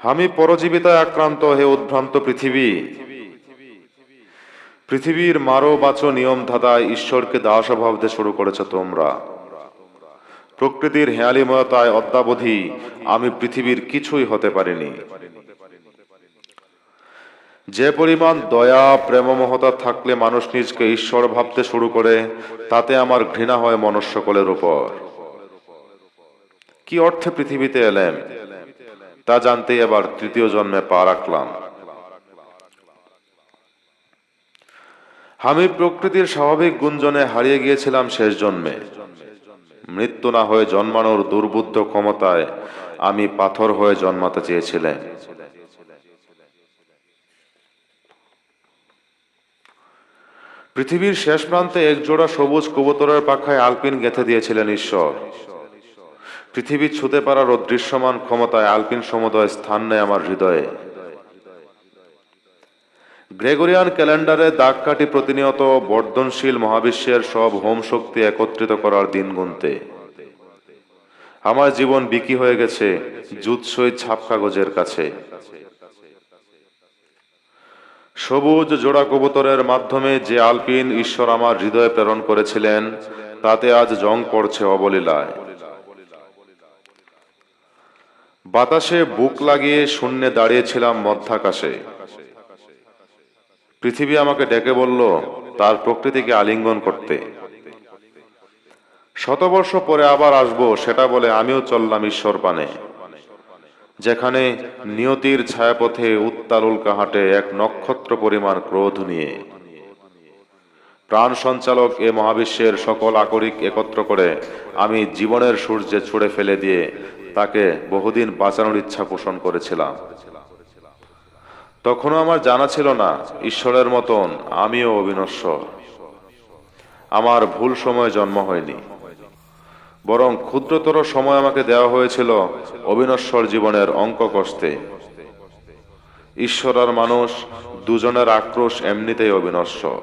আমি পরজীবিতায় আক্রান্ত, হে উদ্ভ্রান্ত পৃথিবী। পৃথিবীর মারো বাঁচো নিয়ম ধাঁধায় ঈশ্বরকে দাস ভাবতে শুরু করেছ তোমরা। প্রকৃতির হেয়ালিময়তায় অদ্যাবধি আমি পৃথিবীর কিছুই হতে পারিনি। যে পরিমাণ দয়া প্রেমমহতা থাকলে মানুষ নিজকে ঈশ্বর ভাবতে শুরু করে, তাতে আমার ঘৃণা হয় মনুষ্যকুলের উপর। কি অর্থে পৃথিবীতে এলেম তা জানতে এবার তৃতীয় জন্মে পা রাখলাম। আমি প্রকৃতির স্বাভাবিক গুঞ্জনে হারিয়ে গিয়েছিলাম শেষ জন্মে। মৃত্যু না হয়ে জন্মানোর দুর্বুদ্ধ ক্ষমতায় আমি পাথর হয়ে জন্মাতে চেয়েছিলাম। পৃথিবীর শেষ প্রান্তে একজোড়া সবুজ কবুতরের পাখায় আলপিন গেঁথে দিয়েছিলেন ঈশ্বর। পৃথিবী ছুঁতে পারার অদৃশ্যমান ক্ষমতায় আলপিন সমুদয় স্থান নেয় আমার হৃদয়ে। গ্রেগরিয়ান ক্যালেন্ডারে দাগ কাটি প্রতিনিয়ত বর্ধনশীল মহাবিশ্বের সব হোম শক্তি একত্রিত করার দিন গুনতে। আমার জীবন বিকি হয়ে গেছে জুৎসই ছাপ কাগজের কাছে। সবুজ জোড়া কবুতরের মাধ্যমে যে আলপিন ঈশ্বর আমার হৃদয়ে প্রেরণ করেছিলেন, তাতে আজ জং পড়ছে অবলীলায়। বাতাসে বুক লাগিয়ে শূন্যে দাঁড়িয়েছিলাম মধ্যাকাশে। পৃথিবী আমাকে ডেকে বলল তার প্রকৃতিকে আলিঙ্গন করতে। শতবর্ষ পরে আবার আসবো সেটা বলে আমিও চললাম ঈশ্বর পানে, যেখানে নিয়তির ছায়াপথে উত্তাল উল্কাহাটে এক নক্ষত্র পরিমাণ ক্রোধ নিয়ে। প্রাণ সঞ্চালক এ মহাবিশ্বের সকল আকরিক একত্র করে আমি জীবনের সূর্যে ছুঁড়ে ফেলে দিয়ে তাকে বহুদিন বাঁচানোর ইচ্ছা পোষণ করেছিলাম। তখনও আমার জানা ছিল না ঈশ্বরের মতন আমিও অবিনশ্বর। আমার ভুল সময় জন্ম হয়নি, বরং ক্ষুদ্রতর সময় আমাকে দেওয়া হয়েছিল অবিনশ্বর জীবনের অঙ্ক কষতে। ঈশ্বর আর মানুষ দুজনের আক্রোশ এমনিতেই অবিনশ্বর।